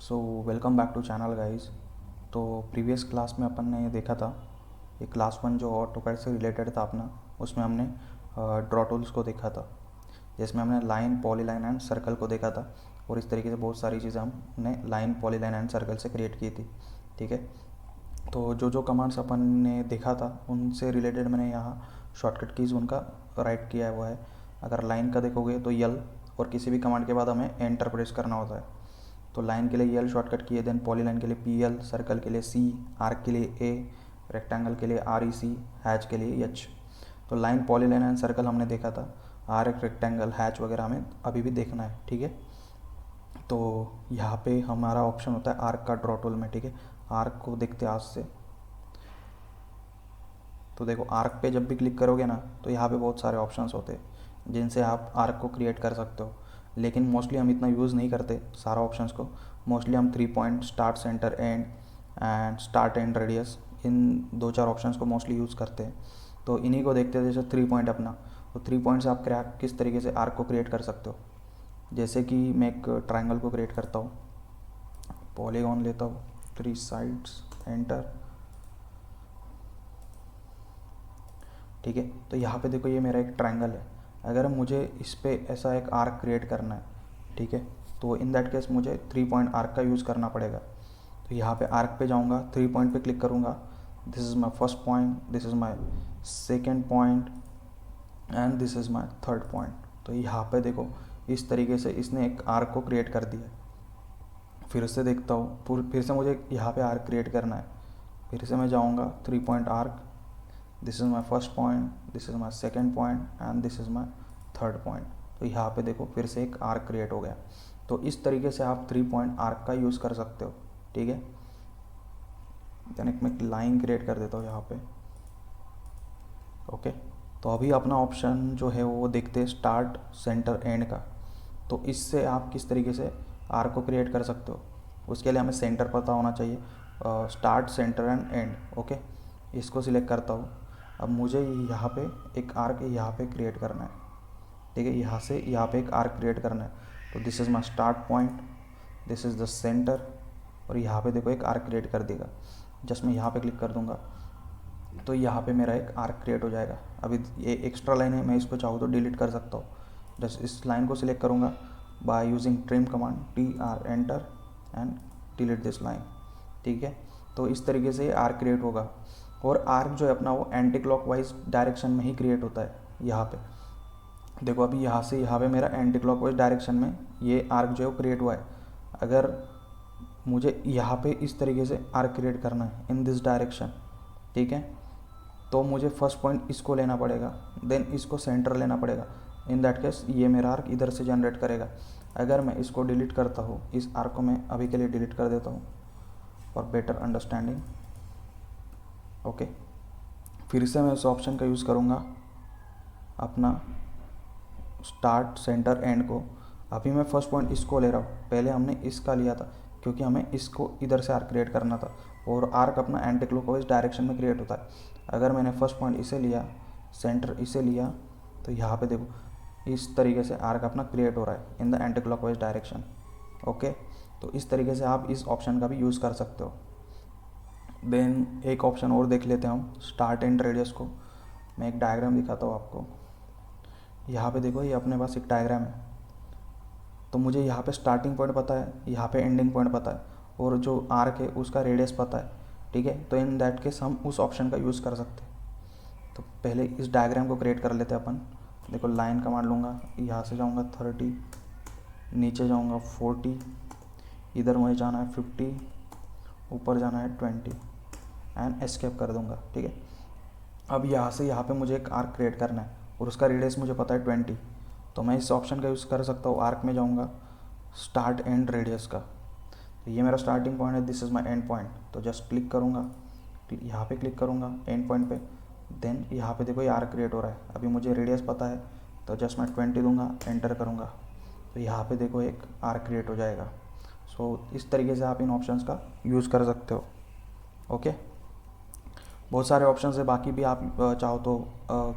So welcome back to channel guys. तो previous class में अपन ने देखा था, ये क्लास 1 जो ऑटोकैड से रिलेटेड था अपना, उसमें हमने ड्रॉ टूल्स को देखा था, जिसमें हमने लाइन, पॉलीलाइन एंड सर्कल को देखा था। और इस तरीके से बहुत सारी चीज़ें हमने लाइन, पॉलीलाइन एंड सर्कल से क्रिएट की थी। ठीक है, तो जो जो कमांड्स अपन ने देखा था उनसे रिलेटेड मैंने यहाँ शॉर्टकट कीज़ उनका राइट किया हुआ है। अगर लाइन का देखोगे तो यल, और किसी भी कमांड के बाद हमें एंटर प्रेस करना होता है। तो लाइन के लिए यल शॉर्टकट किए, देन पॉलीलाइन के लिए पी एल, सर्कल के लिए सी, आर्क के लिए ए, रेक्टेंगल के लिए आर ई सी, हैच के लिए एच। तो लाइन, पॉलीलाइन एंड सर्कल हमने देखा था, आर्क, रेक्टेंगल, हैच वगैरह हमें अभी भी देखना है। ठीक है, तो यहाँ पे हमारा ऑप्शन होता है आर्क का ड्रॉ टूल में। ठीक है, आर्क को देखते आज से। तो देखो, आर्क पे जब भी क्लिक करोगे ना तो यहाँ पे बहुत सारे ऑप्शंस होते हैं जिनसे आप आर्क को क्रिएट कर सकते हो। लेकिन मोस्टली हम इतना यूज़ नहीं करते सारा ऑप्शंस को। मोस्टली हम 3 point, start, centre, and start and radius, in 2-4 options को मोस्टली यूज़ करते हैं। तो इन्हीं को देखते हैं। जैसे 3 पॉइंट अपना, तो 3 पॉइंट से आप किस तरीके से आर्क को क्रिएट कर सकते हो। जैसे कि मैं एक ट्राइंगल को क्रिएट करता हूँ, पॉलीगॉन लेता हूँ, 3 साइड्स, एंटर। ठीक है, तो यहाँ पे देखो, ये मेरा एक ट्रायंगल है। अगर मुझे इस पे ऐसा एक आर्क क्रिएट करना है, ठीक है, तो इन दैट केस मुझे 3 पॉइंट आर्क का यूज़ करना पड़ेगा। तो यहाँ पे आर्क पे जाऊँगा, 3 पॉइंट पे क्लिक करूँगा, this is my first point, this is my second point and this is my third point. तो यहाँ पे देखो, इस तरीके से इसने एक आर्क को क्रिएट कर दिया। फिर से देखता हूँ, फिर से मुझे यहाँ पे आर्क क्रिएट करना है। फिर से मैं जाऊँगा, 3 point arc, this is my first point, this is my second point and this is my third point. तो यहाँ पे देखो, फिर से एक आर्क क्रिएट हो गया। तो इस तरीके से आप 3 पॉइंट आर्क का यूज़ कर सकते हो। ठीक है, यानी मैं एक लाइन क्रिएट कर देता हूँ यहाँ पे। ओके, तो अभी अपना ऑप्शन जो है वो देखते हैं स्टार्ट, सेंटर, एंड का। तो इससे आप किस तरीके से आर्क को क्रिएट कर सकते हो। उसके लिए हमें सेंटर पता होना चाहिए, start, centre and and. Okay, इसको सिलेक्ट करता हूँ। अब मुझे यहाँ पे एक आर्क यहाँ पे क्रिएट करना है। ठीक है, यहाँ से यहाँ पे एक आर्क क्रिएट करना है। तो this is my start point, this is the centre, और यहाँ पे देखो एक आर्क क्रिएट कर देगा। जस्ट मैं यहाँ पे क्लिक कर दूँगा तो यहाँ पे मेरा एक आर्क क्रिएट हो जाएगा। अभी ये एक्स्ट्रा लाइन है, मैं इसको चाहूँ तो डिलीट कर सकता हूँ। जस्ट इस लाइन को सिलेक्ट करूँगा by using trim command, TR, enter and delete this line. ठीक है, तो इस तरीके से आर्क क्रिएट होगा। और आर्क जो है अपना, वो एंटी क्लॉकवाइज डायरेक्शन में ही क्रिएट होता है। यहाँ पे देखो, अभी यहाँ से यहाँ पे मेरा एंटी क्लॉकवाइज डायरेक्शन में ये आर्क जो है वो क्रिएट हुआ है। अगर मुझे यहाँ पे इस तरीके से आर्क क्रिएट करना है इन दिस डायरेक्शन, ठीक है, तो मुझे फर्स्ट पॉइंट इसको लेना पड़ेगा, देन इसको सेंटर लेना पड़ेगा। इन दैट केस ये मेरा आर्क इधर से जनरेट करेगा। अगर मैं इसको डिलीट करता हूँ, इस आर्क को मैं अभी के लिए डिलीट कर देता हूँ फॉर बेटर अंडरस्टैंडिंग। ओके, फिर से मैं इस ऑप्शन का यूज़ करूँगा, अपना स्टार्ट, सेंटर, एंड को। अभी मैं फर्स्ट पॉइंट इसको ले रहा हूँ, पहले हमने इसका लिया था क्योंकि हमें इसको इधर से आर्क क्रिएट करना था। और आर्क अपना एंटी क्लॉकवाइज डायरेक्शन में क्रिएट होता है। अगर मैंने फर्स्ट पॉइंट इसे लिया, सेंटर इसे लिया, तो यहाँ पे देखो इस तरीके से आर्क अपना क्रिएट हो रहा है in the anti clockwise direction. Okay, तो इस तरीके से आप इस ऑप्शन का भी यूज़ कर सकते हो। देन एक ऑप्शन और देख लेते हैं हम, स्टार्ट एंड रेडियस को। मैं एक डायग्राम दिखाता हूँ आपको। यहाँ पे देखो, ये अपने पास एक डायग्राम है। तो मुझे यहाँ पे स्टार्टिंग पॉइंट पता है, यहाँ पे एंडिंग पॉइंट पता है, और जो आर्क है उसका रेडियस पता है। ठीक है, तो इन दैट केस हम उस ऑप्शन का यूज़ कर सकते हैं। तो पहले इस डायग्राम को क्रिएट कर लेते हैं अपन। देखो, लाइन कमांड लूँगा, यहाँ से जाऊँगा 30, नीचे जाऊँगा 40, इधर मुझे जाना है 50, ऊपर जाना है 20 एंड एस्केप कर दूँगा। ठीक है, अब यहाँ से यहाँ पे मुझे एक आर्क क्रिएट करना है और उसका रेडियस मुझे पता है 20। तो मैं इस ऑप्शन का यूज़ कर सकता हूँ। आर्क में जाऊँगा, स्टार्ट एंड रेडियस का। तो ये मेरा स्टार्टिंग पॉइंट है, this is my and point. तो जस्ट क्लिक करूँगा, यहाँ पे क्लिक करूँगा एंड पॉइंट पे। देन यहाँ पे देखो ये आर्क क्रिएट हो रहा है। अभी मुझे रेडियस पता है, तो जस्ट मैं 20 दूँगा, एंटर करूँगा, तो यहाँ पे देखो एक आर्क क्रिएट हो जाएगा। सो इस तरीके से आप इन ऑप्शंस का यूज़ कर सकते हो। ओके, बहुत सारे ऑप्शन है, बाकी भी आप चाहो तो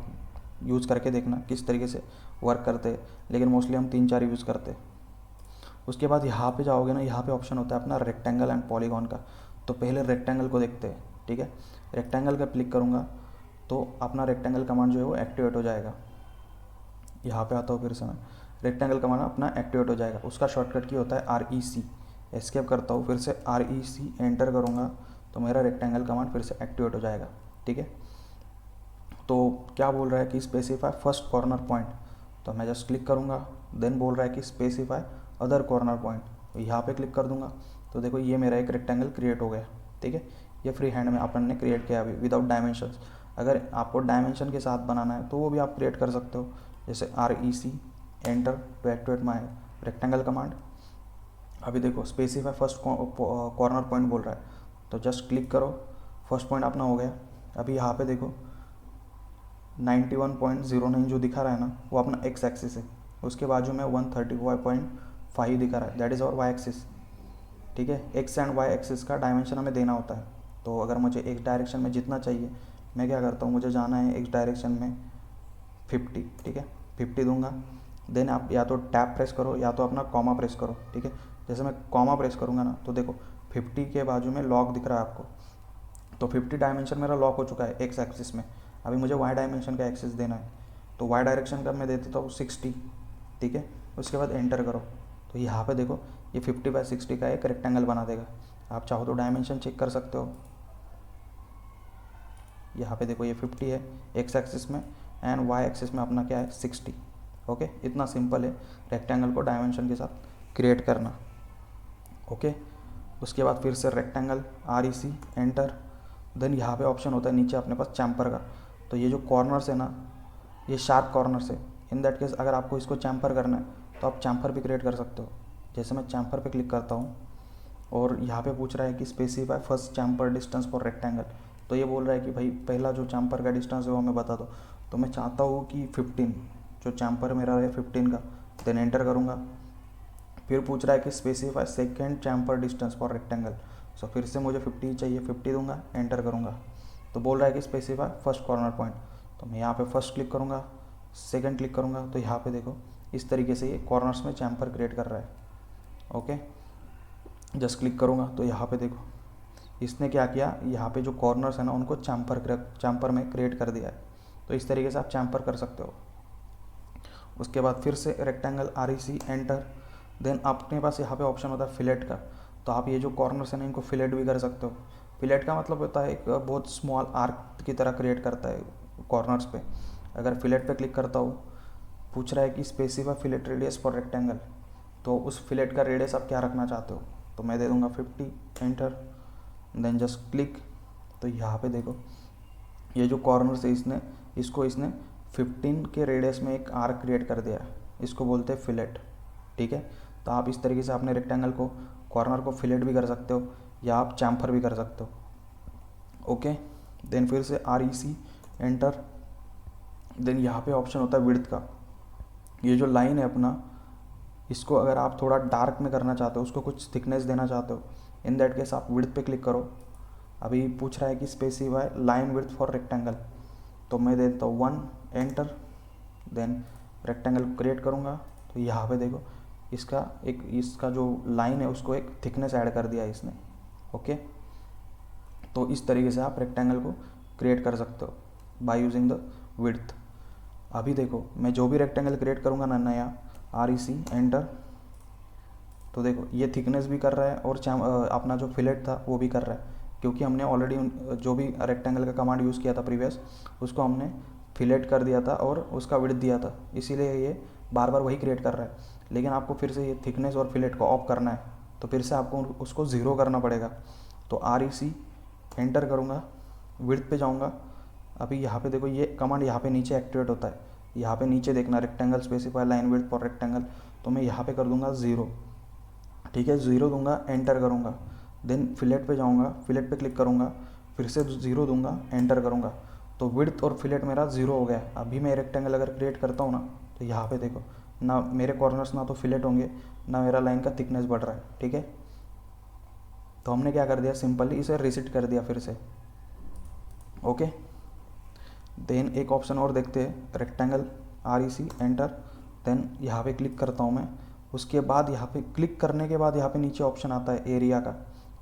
यूज़ करके देखना किस तरीके से वर्क करते हैं, लेकिन मोस्टली हम 3-4 यूज़ करते हैं। उसके बाद यहाँ पे जाओगे ना, यहाँ पे ऑप्शन होता है अपना रेक्टेंगल एंड पॉलीगॉन का। तो पहले रेक्टेंगल को देखते हैं, ठीक है। रेक्टेंगल का क्लिक करूँगा तो अपना रेक्टेंगल कमांड जो है वो एक्टिवेट हो जाएगा। यहाँ पे आता हूँ फिर से मैं, रेक्टेंगल कमांड अपना एक्टिवेट हो जाएगा। उसका शॉर्टकट की होता है REC। एस्केप करता हूँ, फिर से REC एंटर करूँगा तो मेरा रेक्टेंगल कमांड फिर से एक्टिवेट हो जाएगा, ठीक है। तो क्या बोल रहा है कि स्पेसिफाई फर्स्ट कॉर्नर पॉइंट, तो मैं जस्ट क्लिक करूँगा। देन बोल रहा है कि स्पेसिफाई अदर कॉर्नर पॉइंट, तो यहाँ पे क्लिक कर दूंगा। तो देखो ये मेरा एक रेक्टेंगल क्रिएट हो गया, ठीक है। ये फ्री हैंड में अपन ने क्रिएट किया अभी विदाउट डायमेंशंस। अगर आपको डायमेंशन के साथ बनाना है तो वो भी आप क्रिएट कर सकते हो, जैसे REC enter to activate my rectangle command. अभी देखो स्पेसिफाई फर्स्ट कॉर्नर पॉइंट बोल रहा है, तो जस्ट क्लिक करो, फर्स्ट पॉइंट अपना हो गया। अभी यहाँ पे देखो 91.09 जो दिखा रहा है ना, वो अपना एक्स एक्सिस है। उसके बाजू में 135.5 दिखा रहा है, दैट इज़ और वाई एक्सिस, ठीक है। एक्स एंड वाई एक्सिस का डायमेंशन हमें देना होता है। तो अगर मुझे एक डायरेक्शन में जितना चाहिए, मैं क्या करता हूँ, मुझे जाना है एक डायरेक्शन में 50, ठीक है, 50 दूंगा। देन आप या तो टैप प्रेस करो या तो अपना कॉमा प्रेस करो, ठीक है। जैसे मैं कॉमा प्रेस करूँगा ना, तो देखो 50 के बाजू में लॉक दिख रहा है आपको, तो 50 डायमेंशन मेरा लॉक हो चुका है एक्स एक्सिस में। अभी मुझे वाई डायमेंशन का एक्सिस देना है, तो वाई डायरेक्शन का मैं दे देता हूँ 60, ठीक है। उसके बाद एंटर करो, तो यहाँ पे देखो ये 50/60 का एक रेक्टेंगल बना देगा। आप चाहो तो डायमेंशन चेक कर सकते हो। यहाँ पे देखो ये 50 है एक्स एक्सिस में, एंड वाई एक्सिस में अपना क्या है 60, ओके। इतना सिंपल है रेक्टेंगल को डायमेंशन के साथ क्रिएट करना, ओके। उसके बाद फिर से रेक्टेंगल REC एंटर। देन यहाँ पे ऑप्शन होता है नीचे अपने पास चैम्पर का। तो ये जो कॉर्नर्स है ना, ये शार्प कॉर्नर्स है। इन दैट केस अगर आपको इसको चैम्पर करना है तो आप चैम्पर भी क्रिएट कर सकते हो। जैसे मैं चैम्पर पे क्लिक करता हूँ और यहाँ पे पूछ रहा है कि specify first chamfer distance for rectangle. तो ये बोल रहा है कि भाई पहला जो चैम्पर का डिस्टेंस है वो हमें बता दो। तो मैं चाहता हूँ कि 15, जो चैम्पर मेरा है 15 का। देन एंटर करूँगा। फिर पूछ रहा है कि specify second chamfer distance for rectangle. So फिर से मुझे 50 चाहिए, 50 दूंगा, एंटर करूँगा। तो बोल रहा है कि स्पेसिफाई फर्स्ट कॉर्नर पॉइंट, तो मैं यहाँ पे फर्स्ट क्लिक करूँगा, सेकंड क्लिक करूँगा। तो यहाँ पे देखो इस तरीके से ये कॉर्नर्स में चैम्पर क्रिएट कर रहा है, ओके। जस्ट क्लिक करूँगा तो यहाँ पे देखो इसने क्या किया, यहाँ पे जो कॉर्नर्स है ना उनको चैम्पर में क्रिएट कर दिया है। तो इस तरीके से आप चैम्पर कर सकते हो। उसके बाद फिर से रेक्टेंगल REC एंटर। देन आपके पास यहाँ पे ऑप्शन होता है फिलेट का। तो आप ये जो कॉर्नर्स हैं ना इनको फिलेट भी कर सकते हो। फिलेट का मतलब होता है एक बहुत स्मॉल आर्क की तरह क्रिएट करता है कॉर्नर्स पे। अगर फिलेट पे क्लिक करता हूँ, पूछ रहा है कि specify fillet radius for rectangle. तो उस फिलेट का रेडियस आप क्या रखना चाहते हो, तो मैं दे दूँगा 50, एंटर। Then just click. तो यहाँ पे देखो ये जो कॉर्नर्स है इसने 15 के रेडियस में एक आर्क क्रिएट कर दिया है। इसको बोलते हैं फिलेट, ठीक है। तो आप इस तरीके से अपने रेक्टेंगल को कॉर्नर को फिलेट भी कर सकते हो या आप चैम्फर भी कर सकते हो, ओके। देन फिर से REC एंटर। देन यहाँ पे ऑप्शन होता है विड्थ का। ये जो लाइन है अपना, इसको अगर आप थोड़ा डार्क में करना चाहते हो, उसको कुछ थिकनेस देना चाहते हो, इन दैट केस आप विड्थ पे क्लिक करो। अभी पूछ रहा है कि specify line width for rectangle, तो मैं दे देता हूँ 1, एंटर। देन रेक्टेंगल क्रिएट करूँगा। तो यहाँ पे देखो इसका जो लाइन है उसको एक थिकनेस ऐड कर दिया है इसने, ओके। तो इस तरीके से आप रेक्टेंगल को क्रिएट कर सकते हो बाय यूजिंग द विड्थ। अभी देखो मैं जो भी रेक्टेंगल क्रिएट करूँगा ना नया, REC एंटर। तो देखो ये थिकनेस भी कर रहा है और अपना जो फिलेट था वो भी कर रहा है, क्योंकि हमने ऑलरेडी जो भी रेक्टेंगल का कमांड यूज़ किया था प्रीवियस, उसको हमने फिलेट कर दिया था और उसका विड्थ दिया था, इसीलिए ये बार बार वही क्रिएट कर रहा है। लेकिन आपको फिर से ये थिकनेस और फिलेट को ऑफ करना है, तो फिर से आपको उसको ज़ीरो करना पड़ेगा। तो REC एंटर करूँगा, विड्थ पे जाऊँगा। अभी यहाँ पे देखो ये कमांड यहाँ पे नीचे एक्टिवेट होता है। यहाँ पे नीचे देखना rectangle specify line width for rectangle, तो मैं यहाँ पे कर दूँगा 0, ठीक है। 0 दूंगा, एंटर करूँगा। देन फिलेट पे जाऊँगा, फिलेट पे क्लिक करूँगा, फिर से 0 दूंगा, एंटर करूँगा। तो विड्थ और फिलेट मेरा 0 हो गया। अभी मैं रेक्टेंगल अगर क्रिएट करता हूँ ना, तो यहाँ पे देखो ना मेरे कॉर्नर्स ना तो फिलेट होंगे, ना मेरा लाइन का थिकनेस बढ़ रहा है, ठीक है। तो हमने क्या कर दिया, सिंपली इसे रिसेट कर दिया फिर से, ओके। देन एक ऑप्शन और देखते हैं, रेक्टेंगल REC एंटर। देन यहाँ पे क्लिक करता हूँ मैं उसके बाद यहाँ पे क्लिक करने के बाद यहाँ पे नीचे ऑप्शन आता है एरिया का,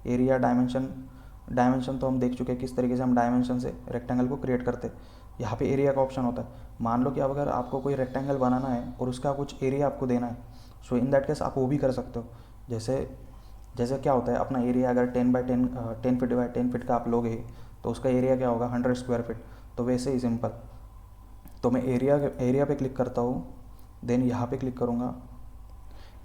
एरिया डायमेंशन तो हम देख चुके हैं किस तरीके से हम डायमेंशन से रेक्टेंगल को क्रिएट करते हैं। यहाँ पे एरिया का ऑप्शन होता है। मान लो कि अब अगर आपको कोई रेक्टेंगल बनाना है और उसका कुछ एरिया आपको देना है, सो इन दैट केस आप वो भी कर सकते हो। जैसे क्या होता है, अपना एरिया अगर 10 फीट बाई 10 फीट का आप लोगे तो उसका एरिया क्या होगा 100 स्क्वायर फीट। तो वैसे ही सिंपल, तो मैं एरिया पे क्लिक करता हूँ, देन यहाँ पे क्लिक करूँगा।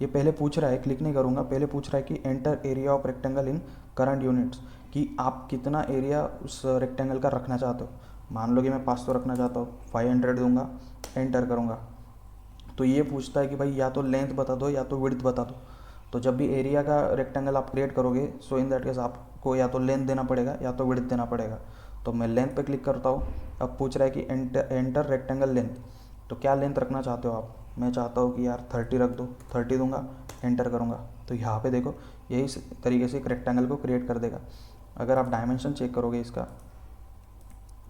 ये पहले पूछ रहा है, क्लिक नहीं करूँगा, पहले पूछ रहा है कि enter area of rectangle in current units, कि आप कितना एरिया उस रेक्टेंगल का रखना चाहते हो। मान लो कि मैं 500 रखना चाहता हूँ, 500 दूंगा, एंटर करूँगा। तो ये पूछता है कि भाई या तो लेंथ बता दो या तो विड्थ बता दो। तो जब भी एरिया का रेक्टेंगल आप क्रिएट करोगे, सो इन दैट केस आपको या तो लेंथ देना पड़ेगा या तो विड्थ देना पड़ेगा। तो मैं लेंथ पे क्लिक करता हूँ। अब पूछ रहा है कि एंटर रेक्टेंगल लेंथ, तो क्या लेंथ रखना चाहते हो आप। मैं चाहता हूँ कि यार 30 रख दो, 30 दूंगा, एंटर करूँगा। तो यहाँ पे देखो यही तरीके से एक रेक्टेंगल को क्रिएट कर देगा। अगर आप डायमेंशन चेक करोगे इसका,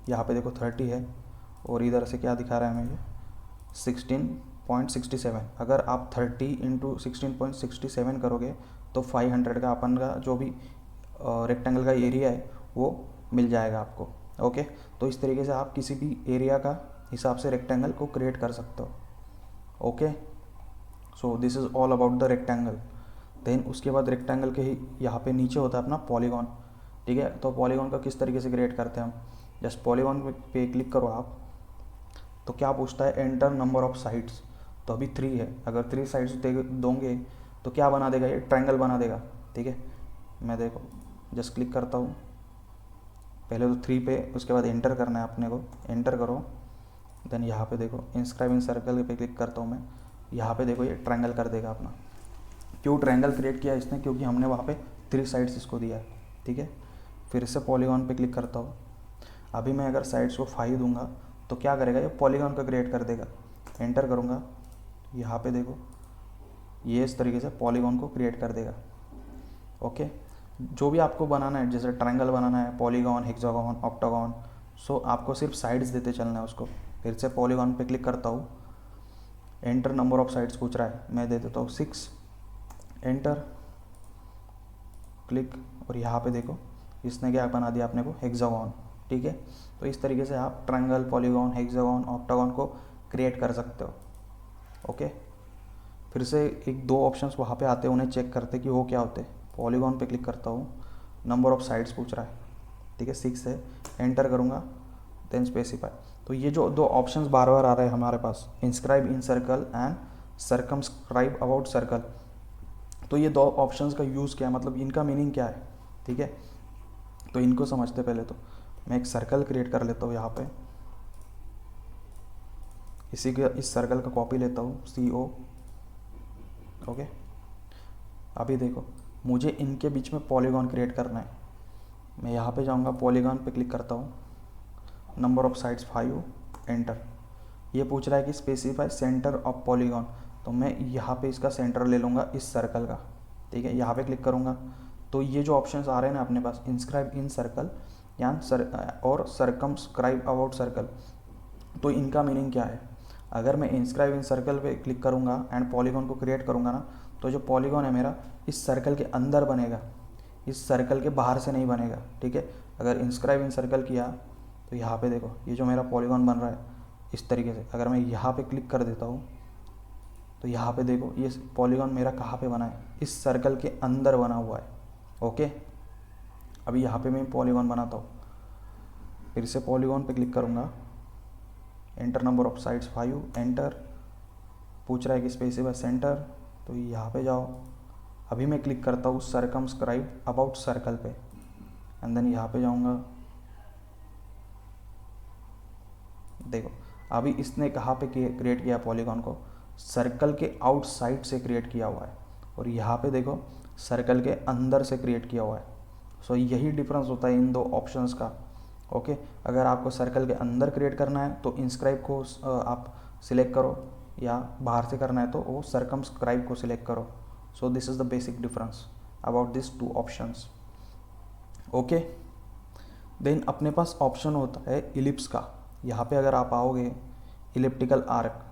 यहाँ पे देखो 30 है और इधर से क्या दिखा रहा है हमें, ये 16.67। अगर आप 30 इंटू 16.67 करोगे तो 500 का अपन का जो भी रेक्टेंगल का एरिया है वो मिल जाएगा आपको। ओके, तो इस तरीके से आप किसी भी एरिया का हिसाब से रेक्टेंगल को क्रिएट कर सकते हो। Okay, so this is all about the rectangle. Then उसके बाद रेक्टेंगल के ही यहाँ पे नीचे होता है अपना पॉलीगॉन। ठीक है, तो पॉलीगॉन का किस तरीके से क्रिएट करते हैं हम, जस्ट पॉलीगॉन पे क्लिक करो आप। तो क्या पूछता है, एंटर नंबर ऑफ साइड्स। तो अभी 3 है, अगर 3 साइड्स दोगे तो क्या बना देगा, ये ट्रायंगल बना देगा। ठीक है, मैं देखो जस्ट क्लिक करता हूँ, पहले तो 3 पे, उसके बाद एंटर करना है अपने को, एंटर करो। देन यहाँ पे देखो इंस्क्राइब इन सर्कल पे क्लिक करता हूँ मैं, यहाँ पे देखो ये ट्रायंगल कर देगा अपना। क्यों ट्रायंगल क्रिएट किया इसने, क्योंकि हमने वहाँ पे 3 साइड्स इसको दिया है। ठीक है, फिर से पॉलीगॉन पे क्लिक करता हूँ। अभी मैं अगर साइड्स को 5 दूंगा तो क्या करेगा, ये पॉलीगॉन का क्रिएट कर देगा। एंटर करूँगा, यहाँ पे देखो ये इस तरीके से पॉलीगॉन को क्रिएट कर देगा। ओके, जो भी आपको बनाना है, जैसे ट्रायंगल बनाना है, पॉलीगॉन, हेक्सागोन, ऑक्टागोन, सो आपको सिर्फ साइड्स देते चलना है उसको। फिर से पॉलीगॉन पे क्लिक करता हूँ, एंटर नंबर ऑफ साइड्स पूछ रहा है, मैं दे देता हूँ 6, एंटर, क्लिक, और यहाँ पे देखो इसने क्या बना दिया अपने को, हेक्सागोन। ठीक है, तो इस तरीके से आप ट्रायंगल, पॉलीगॉन, हेक्सागोन, ऑक्टागोन को क्रिएट कर सकते हो। ओके, फिर से एक 2 ऑप्शंस वहाँ पे आते हैं, उन्हें चेक करते कि वो क्या होते हैं। पॉलीगॉन पे क्लिक करता हूँ, नंबर ऑफ साइड्स पूछ रहा है, ठीक है 6 है, एंटर करूँगा, देन स्पेसिफाई। तो ये जो 2 ऑप्शंस बार बार आ रहे हैं हमारे पास, inscribe in circle and circumscribe about circle, तो ये 2 ऑप्शंस का यूज़ क्या है, मतलब इनका मीनिंग क्या है। ठीक है, तो इनको समझते पहले। तो मैं एक सर्कल क्रिएट कर लेता हूँ यहाँ पे, इस सर्कल का कॉपी लेता हूँ, CO। ओके, अभी देखो मुझे इनके बीच में पॉलीगॉन क्रिएट करना है। मैं यहाँ पे जाऊँगा, पॉलीगॉन पे क्लिक करता हूँ, नंबर ऑफ साइड्स 5, एंटर। ये पूछ रहा है कि स्पेसिफाई सेंटर ऑफ पॉलीगॉन, तो मैं यहाँ पे इसका सेंटर ले लूँगा इस सर्कल का। ठीक है, यहाँ पे क्लिक करूँगा तो ये जो ऑप्शंस आ रहे हैं ना अपने पास, इंस्क्राइब इन सर्कल या और सर्कमस्क्राइब अबाउट सर्कल, तो इनका मीनिंग क्या है। अगर मैं इंस्क्राइब इन सर्कल पे क्लिक करूँगा एंड पॉलीगॉन को क्रिएट करूँगा ना, तो जो पॉलीगॉन है मेरा इस सर्कल के अंदर बनेगा, इस सर्कल के बाहर से नहीं बनेगा। ठीक है, अगर इंस्क्राइब इन सर्कल किया तो यहाँ पे देखो ये जो मेरा पॉलीगॉन बन रहा है इस तरीके से, अगर मैं यहाँ पे क्लिक कर देता हूँ तो यहाँ पे देखो ये पॉलीगॉन मेरा कहाँ पे बना है, इस सर्कल के अंदर बना हुआ है। ओके, अभी यहाँ पे मैं पॉलीगॉन बनाता हूँ, फिर से पॉलीगॉन पे क्लिक करूँगा, enter number of sides 5, enter, पूछ रहा है कि स्पेसिफाई सेंटर, तो यहाँ पे जाओ। अभी मैं क्लिक करता हूँ सर्कमस्क्राइब अबाउट सर्कल पे, एंड देन यहाँ पे जाऊँगा। देखो अभी इसने कहाँ पे क्रिएट किया पॉलीगॉन को, सर्कल के आउटसाइड से क्रिएट किया हुआ है, और यहाँ पे देखो सर्कल के अंदर से क्रिएट किया हुआ है। सो यही डिफरेंस होता है इन 2 ऑप्शंस का। ओके, अगर आपको सर्कल के अंदर क्रिएट करना है तो इंस्क्राइब को आप सिलेक्ट करो, या बाहर से करना है तो वो सर्कमस्क्राइब को सिलेक्ट करो। So this is the basic difference about this 2 options. Okay, then अपने पास ऑप्शन होता है इलिप्स का। यहाँ पे अगर आप आओगे, इलिप्टिकल आर्क,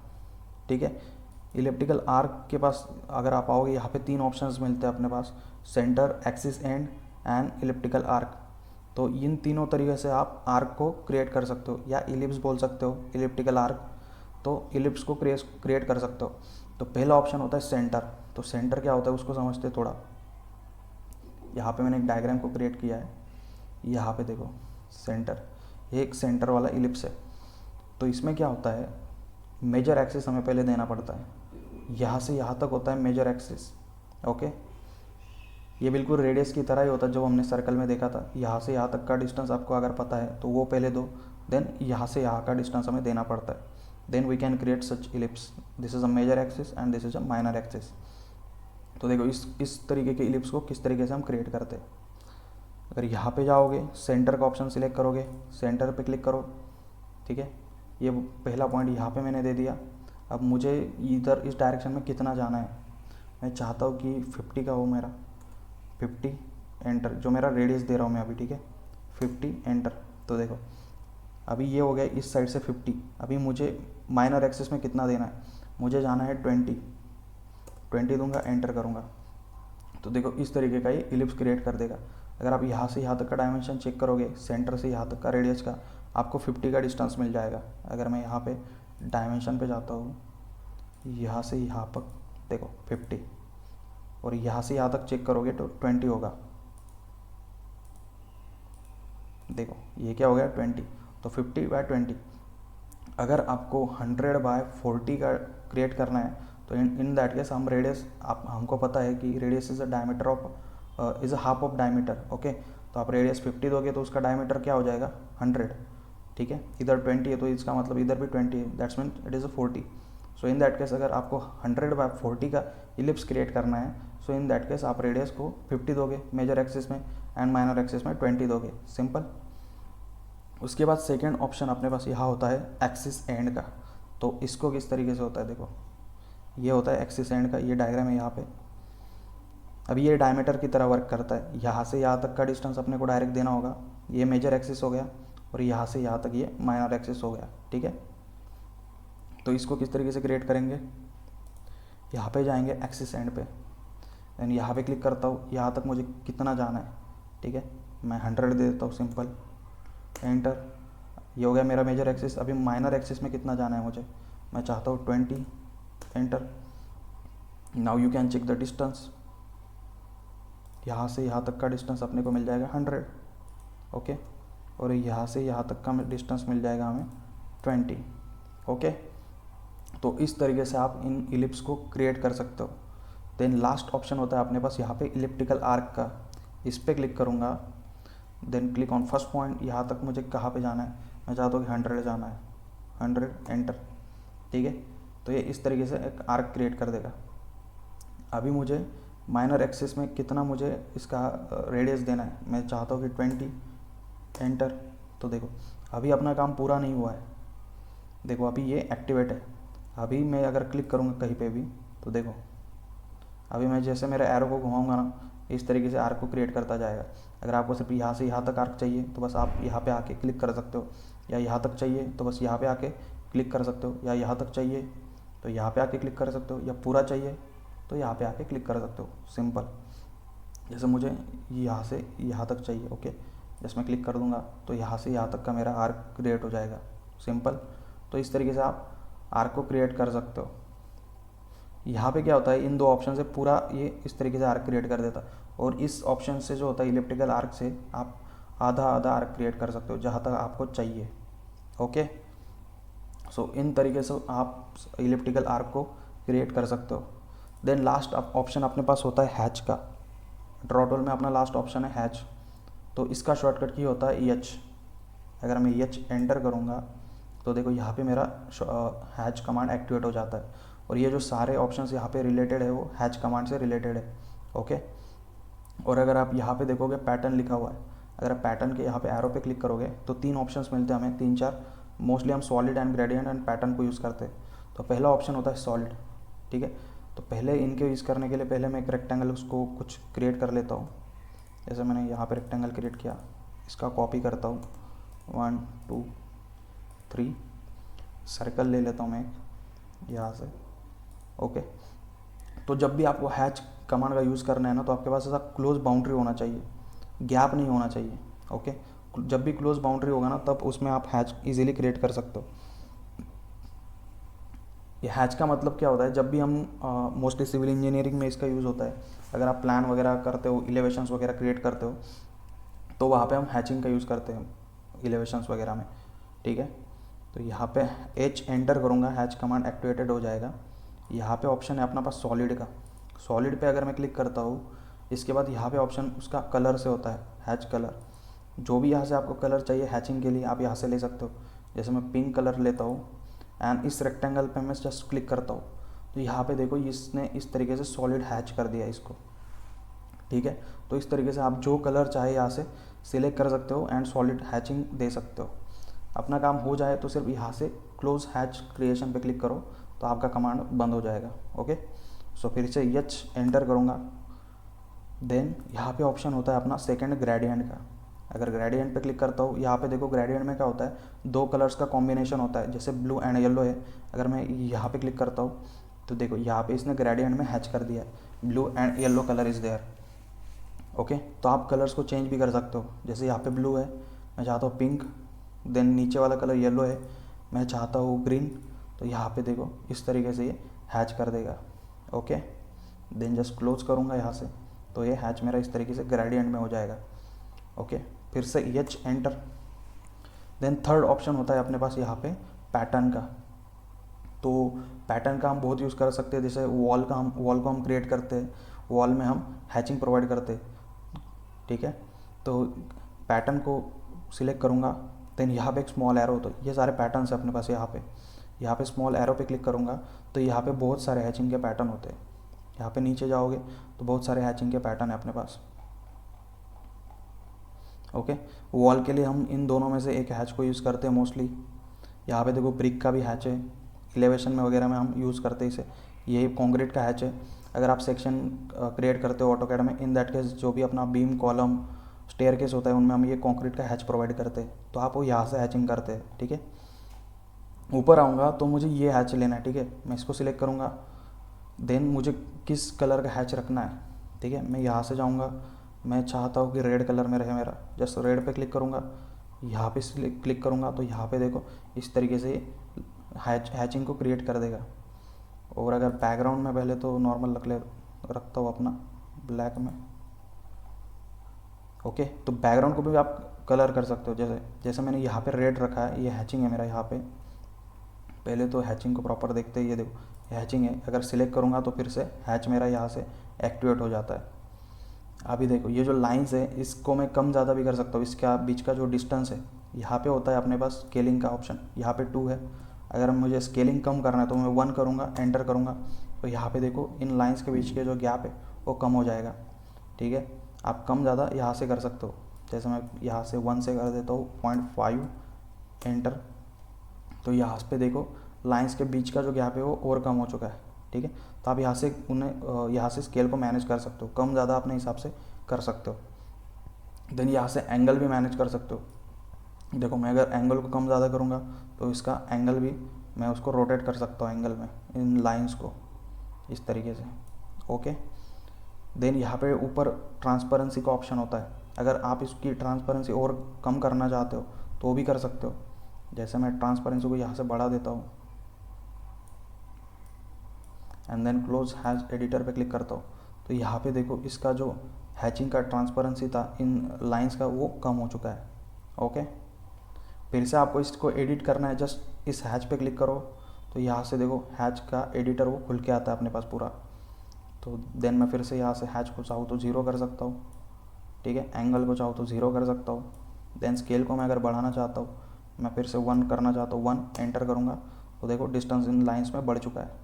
ठीक है, इलिप्टिकल आर्क के पास अगर आप आओगे, यहाँ पे 3 ऑप्शंस मिलते हैं अपने पास, centre, axis and elliptical arc. तो इन तीनों तरीके से आप आर्क को क्रिएट कर सकते हो, या इलिप्स बोल सकते हो, इलिप्टिकल आर्क। तो इलिप्स को क्रिएट कर सकते हो। तो पहला ऑप्शन होता है सेंटर। तो सेंटर क्या होता है उसको समझते थोड़ा। यहाँ पे मैंने एक डायग्राम को क्रिएट किया है, यहाँ पे देखो सेंटर, ये एक सेंटर वाला इलिप्स है। तो इसमें क्या होता है, मेजर एक्सिस हमें पहले देना पड़ता है, यहाँ से यहाँ तक होता है मेजर एक्सिस। ओके, ये बिल्कुल रेडियस की तरह ही होता है जो हमने सर्कल में देखा था। यहाँ से यहाँ तक का डिस्टेंस आपको अगर पता है तो वो पहले दो, देन यहाँ से यहाँ का डिस्टेंस हमें देना पड़ता है, then we can create such ellipse. This is a major axis and this is a minor axis. तो देखो इस तरीके के इलिप्स को किस तरीके से हम क्रिएट करते हैं। अगर यहाँ पे जाओगे, सेंटर का ऑप्शन सिलेक्ट करोगे, सेंटर पे क्लिक करो, ठीक है। ये पहला पॉइंट यहाँ पे मैंने दे दिया। अब मुझे इधर इस डायरेक्शन में कितना जाना है, मैं चाहता हूँ कि 50 का हो मेरा, 50 एंटर, जो मेरा रेडियस दे रहा हूँ मैं अभी, ठीक है, 50 एंटर। तो देखो अभी ये हो गया इस साइड से 50। अभी मुझे माइनर एक्सिस में कितना देना है, मुझे जाना है 20 दूंगा, एंटर करूँगा। तो देखो इस तरीके का ये इलिप्स क्रिएट कर देगा। अगर आप यहाँ से यहाँ तक का डायमेंशन चेक करोगे, सेंटर से यहाँ तक का रेडियस का, आपको 50 का डिस्टेंस मिल जाएगा। अगर मैं यहाँ पे डायमेंशन पे जाता हूँ, यहाँ से यहाँ तक देखो 50, और यहाँ से यहाँ तक चेक करोगे तो 20 होगा। देखो ये क्या हो गया 20। तो 50/20। अगर आपको 100/40 का क्रिएट करना है तो इन दैट केस हम रेडियस, आप हमको पता है कि radius is a diameter of is a half of diameter. Okay, तो आप रेडियस 50 दोगे तो उसका डायमीटर क्या हो जाएगा 100, ठीक है। इधर 20 है तो इसका मतलब इधर भी 20 है, that's mean it is a 40। So in that case अगर आपको 100/40 का इलिप्स क्रिएट करना है, सो इन दैट केस आप रेडियस को 50 दोगे मेजर एक्सिस में, एंड माइनर एक्सिस में 20 दोगे, सिंपल। उसके बाद सेकेंड ऑप्शन अपने पास यहाँ होता है एक्सिस एंड का। तो इसको किस तरीके से होता है, देखो ये होता है एक्सिस एंड का, ये डायग्राम है यहाँ पे। अभी ये डायमीटर की तरह वर्क करता है। यहाँ से यहाँ तक का डिस्टेंस अपने को डायरेक्ट देना होगा, ये मेजर एक्सिस हो गया, और यहाँ से यहाँ तक ये माइनर एक्सिस हो गया, ठीक है। तो इसको किस तरीके से क्रिएट करेंगे, यहाँ पे जाएंगे एक्सिस एंड पे, देन यहाँ पे क्लिक करता हूँ, यहाँ तक मुझे कितना जाना है, ठीक है, मैं 100 दे देता हूँ, सिंपल, एंटर। ये हो गया मेरा मेजर एक्सिस। अभी माइनर एक्सिस में कितना जाना है मुझे, मैं चाहता हूँ 20, enter. Now you can check the distance, यहाँ से यहाँ तक का डिस्टेंस अपने को मिल जाएगा 100, ओके, और यहाँ से यहाँ तक का डिस्टेंस मिल जाएगा हमें 20, ओके। तो इस तरीके से आप इन इलिप्स को क्रिएट कर सकते हो। देन लास्ट ऑप्शन होता है अपने पास यहाँ पे इलिप्टिकल आर्क का, इस पर क्लिक करूँगा, then click on first point. यहाँ तक मुझे कहाँ पे जाना है, मैं चाहता हूँ कि 100 जाना है, 100, एंटर, ठीक है। तो ये इस तरीके से एक आर्क क्रिएट कर देगा। अभी मुझे माइनर एक्सिस में कितना मुझे इसका रेडियस देना है, मैं चाहता हूँ कि 20, एंटर। तो देखो अभी अपना काम पूरा नहीं हुआ है, देखो अभी ये एक्टिवेट है। अभी मैं अगर क्लिक करूँगा कहीं पे भी, तो देखो अभी मैं जैसे मेरे एरो को घुमाऊंगा ना, इस तरीके से आर्क को क्रिएट करता जाएगा। अगर आपको सिर्फ यहाँ से यहाँ तक आर्क चाहिए तो बस आप यहाँ पे आके क्लिक कर सकते हो, या यहाँ तक चाहिए तो बस यहाँ पे आके क्लिक कर सकते हो, या यहाँ तक चाहिए तो यहाँ पे आके क्लिक कर सकते हो, या पूरा चाहिए तो यहाँ पे आके क्लिक कर सकते हो, सिंपल। जैसे मुझे यहाँ से यहाँ तक चाहिए, ओके, जैसे मैं क्लिक कर दूँगा तो यहाँ से यहाँ तक का मेरा आर्क क्रिएट हो जाएगा, सिंपल। तो इस तरीके से आप आर्क को क्रिएट कर सकते हो। यहाँ पे क्या होता है, इन दो ऑप्शन से पूरा ये इस तरीके से आर्क क्रिएट कर देता है, और इस ऑप्शन से जो होता है इलिप्टिकल आर्क से आप आधा आधा आर्क क्रिएट कर सकते हो जहाँ तक आपको चाहिए, ओके। सो इन तरीके से आप इलिप्टिकल आर्क को क्रिएट कर सकते हो। देन लास्ट ऑप्शन अपने पास होता है हैच का। ड्रॉ टूल में अपना लास्ट ऑप्शन है हैच। तो इसका शॉर्टकट की होता है EH। अगर मैं EH एंटर करूँगा तो देखो यहाँ पे मेरा हैच कमांड एक्टिवेट हो जाता है, और ये जो सारे ऑप्शंस यहाँ पे रिलेटेड है वो हैच कमांड से रिलेटेड है, ओके। और अगर आप यहाँ पे देखोगे पैटर्न लिखा हुआ है, अगर आप पैटर्न के यहाँ पे एरो पे क्लिक करोगे तो 3 ऑप्शंस मिलते हैं हमें, 3-4। मोस्टली हम solid and gradient and pattern को यूज़ करते हैं। तो पहला ऑप्शन होता है सॉलिड, ठीक है। तो पहले इनके यूज़ करने के लिए पहले मैं एक रेक्टेंगल उसको कुछ क्रिएट कर लेता हूँ। जैसे मैंने यहाँ पे रेक्टेंगल क्रिएट किया, इसका कॉपी करता हूँ, 1 2 3, सर्कल ले लेता हूँ मैं एक यहाँ से, ओके, तो जब भी आपको हैच कमांड का यूज़ करना है ना, तो आपके पास ऐसा क्लोज बाउंड्री होना चाहिए, गैप नहीं होना चाहिए। ओके, जब भी क्लोज बाउंड्री होगा ना, तब उसमें आप हैच इजीली क्रिएट कर सकते हो। ये हैच का मतलब क्या होता है, जब भी हम मोस्टली सिविल इंजीनियरिंग में इसका यूज़ होता है, अगर आप प्लान वगैरह करते हो, इलेवेशंस वगैरह क्रिएट करते हो, तो वहाँ पे हम हैचिंग का यूज़ करते हैं इलेवेशंस वगैरह में। ठीक है, तो यहाँ पे एच एंटर करूँगा, हैच कमांड एक्टिवेटेड हो जाएगा। यहाँ पे ऑप्शन है अपना पास सॉलिड का, सॉलिड पे अगर मैं क्लिक करता हूँ, इसके बाद यहाँ पे ऑप्शन उसका कलर से होता है, हैच कलर। जो भी यहाँ से आपको कलर चाहिए हैचिंग के लिए, आप यहाँ से ले सकते हो। जैसे मैं पिंक कलर लेता हूँ एंड इस रेक्टेंगल पे मैं जस्ट क्लिक करता हूँ, तो यहाँ पे देखो इसने इस तरीके से सॉलिड हैच कर दिया इसको। ठीक है, तो इस तरीके से आप जो कलर चाहे यहाँ से सिलेक्ट कर सकते हो एंड सॉलिड हैचिंग दे सकते हो। अपना काम हो जाए तो सिर्फ यहाँ से क्लोज हैच क्रिएशन पे क्लिक करो, तो आपका कमांड बंद हो जाएगा। ओके, सो फिर से एच एंटर करूँगा, देन यहाँ पे ऑप्शन होता है अपना सेकंड ग्रेडियंट का। अगर ग्रेडियंट पे क्लिक करता हूँ, यहाँ पे देखो ग्रेडियंट में क्या होता है, दो कलर्स का कॉम्बिनेशन होता है, जैसे ब्लू एंड येलो है। अगर मैं यहाँ पे क्लिक करता हूँ, तो देखो यहाँ पे इसने ग्रेडियंट में हैच कर दिया है, blue and yellow colour is there. Okay, तो आप कलर्स को चेंज भी कर सकते हो। जैसे यहाँ पे ब्लू है, मैं चाहता हूँ पिंक, देन नीचे वाला कलर येलो है, मैं चाहता हूँ ग्रीन, तो यहाँ पे देखो इस तरीके से ये हैच कर देगा। ओके, देन जस्ट क्लोज करूँगा यहाँ से, तो ये हैच मेरा इस तरीके से ग्रेडियंट में हो जाएगा। ओके, फिर से H enter, then third option होता है अपने पास यहाँ पे पैटर्न का। तो पैटर्न का हम बहुत यूज़ कर सकते हैं, जैसे वॉल को हम क्रिएट करते हैं, वॉल में हम हैचिंग प्रोवाइड करते हैं। ठीक है, तो पैटर्न को सिलेक्ट करूँगा, देन यहाँ पे एक स्मॉल एरो, तो ये सारे पैटर्न्स है अपने पास। यहाँ पे स्मॉल एरो पे क्लिक करूँगा, तो यहाँ पे बहुत सारे हैचिंग के पैटर्न होते हैं। यहाँ पे नीचे जाओगे तो बहुत सारे हैचिंग के पैटर्न है अपने पास। ओके, वॉल के लिए हम इन दोनों में से एक हैच को यूज़ करते हैं मोस्टली। यहाँ पे देखो ब्रिक का भी हैच है, एलिवेशन में वगैरह में हम यूज़ करते हैं इसे। ये कंक्रीट का हैच है। अगर आप सेक्शन क्रिएट करते हो ऑटोकैड में, इन दैट केस जो भी अपना बीम कॉलम स्टेयर केस होता है, उनमें हम ये कंक्रीट का हैच प्रोवाइड करते हैं, तो आप वो यहाँ से हैचिंग करते हैं। ठीक है, ऊपर आऊँगा तो मुझे ये हैच लेना है। ठीक है, मैं इसको सिलेक्ट करूँगा, देन मुझे किस कलर का हैच रखना है। ठीक है, मैं यहाँ से जाऊँगा, मैं चाहता हूँ कि रेड कलर में रहे मेरा, जस्ट रेड पे क्लिक करूँगा, यहाँ पे क्लिक करूँगा, तो यहाँ पे देखो इस तरीके से हैचिंग को क्रिएट कर देगा। और अगर बैकग्राउंड में पहले तो नॉर्मल रखता हूँ अपना ब्लैक में। ओके, तो बैकग्राउंड को भी आप कलर कर सकते हो। जैसे मैंने यहाँ पे रेड रखा है, ये हैचिंग है मेरा। यहाँ पे पहले तो हैचिंग को प्रॉपर देखते हैं, ये देखो ये हैचिंग है। अगर सिलेक्ट करूँगा तो फिर से हैच मेरा यहाँ से एक्टिवेट हो जाता है। अभी देखो ये जो लाइंस है, इसको मैं कम ज़्यादा भी कर सकता हूँ। इसका बीच का जो डिस्टेंस है, यहाँ पे होता है अपने पास स्केलिंग का ऑप्शन, यहाँ पे 2 है। अगर मुझे स्केलिंग कम करना है तो मैं 1 करूँगा, एंटर करूँगा, तो यहाँ पे देखो इन लाइंस के बीच के जो गैप है वो कम हो जाएगा। ठीक है, आप कम ज़्यादा यहाँ से कर सकते हो। जैसे मैं यहाँ से 1 से कर देता हूँ 0.5, एंटर, तो यहाँ पे देखो लाइंस के बीच का जो गैप है वो और कम हो चुका है। ठीक है, तो आप यहाँ से यहाँ से स्केल को मैनेज कर सकते हो, कम ज़्यादा अपने हिसाब से कर सकते हो। देन यहाँ से एंगल भी मैनेज कर सकते हो। देखो मैं अगर एंगल को कम ज़्यादा करूँगा तो इसका एंगल भी मैं उसको रोटेट कर सकता हूँ एंगल में, इन लाइंस को इस तरीके से। ओके, देन यहाँ पे ऊपर ट्रांसपेरेंसी का ऑप्शन होता है। अगर आप इसकी ट्रांसपेरेंसी और कम करना चाहते हो तो भी कर सकते हो। जैसे मैं ट्रांसपेरेंसी को यहाँ से बढ़ा देता हूँ and then close hatch editor पे क्लिक करता हूँ, तो यहाँ पे देखो इसका जो हैचिंग का ट्रांसपेरेंसी था इन लाइंस का, वो कम हो चुका है। ओके, फिर से आपको इसको एडिट करना है, जस्ट इस हैच पे क्लिक करो, तो यहाँ से देखो हैच का एडिटर वो खुल के आता है अपने पास पूरा। तो देन मैं फिर से यहाँ से हैच को चाहूँ तो 0 कर सकता हूँ। ठीक है, एंगल को चाहूँ तो 0 कर सकता हूँ। देन स्केल को मैं अगर बढ़ाना चाहता हूँ, मैं फिर से 1 करना चाहता हूँ, 1 एंटर करूँगा, तो देखो डिस्टेंस इन लाइंस में बढ़ चुका है।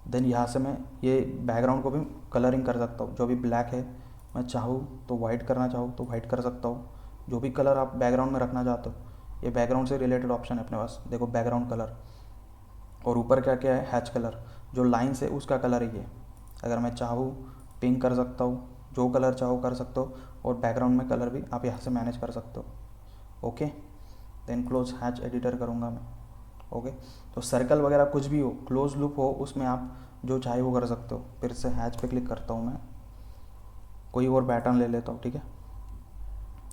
देन यहाँ से मैं ये बैकग्राउंड को भी कलरिंग कर सकता हूँ। जो भी ब्लैक है मैं चाहूँ तो वाइट करना चाहूँ तो वाइट कर सकता हूँ। जो भी कलर आप बैकग्राउंड में रखना चाहते हो, ये बैकग्राउंड से रिलेटेड ऑप्शन है अपने पास। देखो बैकग्राउंड कलर, और ऊपर क्या क्या है, हैच कलर, जो लाइन्स है उसका कलर है ये। अगर मैं चाहूँ पिंक कर सकता हूँ, जो कलर चाहो कर सकते हो, और बैकग्राउंड में कलर भी आप यहाँ से मैनेज कर सकते हो। Okay, then close hatch editor करूँगा मैं। ओके, तो सर्कल वगैरह कुछ भी हो, क्लोज लूप हो, उसमें आप जो चाहे वो कर सकते हो। फिर से हैच पे क्लिक करता हूँ मैं, कोई और पैटर्न ले लेता हूँ, ठीक है।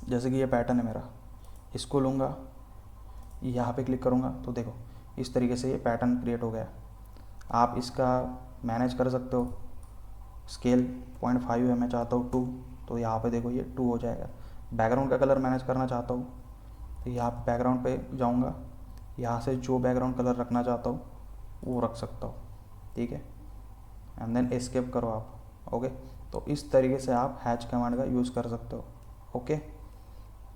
जैसे कि ये पैटर्न है मेरा, इसको लूँगा, यहाँ पे क्लिक करूँगा तो देखो इस तरीके से ये पैटर्न क्रिएट हो गया। आप इसका मैनेज कर सकते हो। स्केल 0.5 है, मैं चाहता हूँ 2, तो यहाँ पे देखो ये 2 हो जाएगा। बैकग्राउंड का कलर मैनेज करना चाहता हूँ तो यहाँ बैकग्राउंड पे जाऊँगा, यहाँ से जो बैकग्राउंड कलर रखना चाहता हूँ वो रख सकता हूँ, ठीक है। एंड देन एस्केप करो आप, ओके। तो इस तरीके से आप हैच कमांड का यूज़ कर सकते हो, ओके।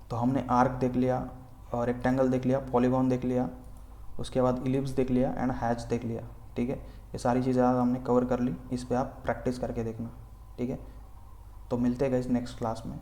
तो हमने आर्क देख लिया, और रेक्टेंगल देख लिया, पॉलीगॉन देख लिया, उसके बाद इलिप्स देख लिया एंड हैच देख लिया, ठीक है। ये सारी चीज़ें आज हमने कवर कर ली। इस पे आप प्रैक्टिस करके देखना, ठीक है। तो मिलते हैं गाइस नेक्स्ट क्लास में।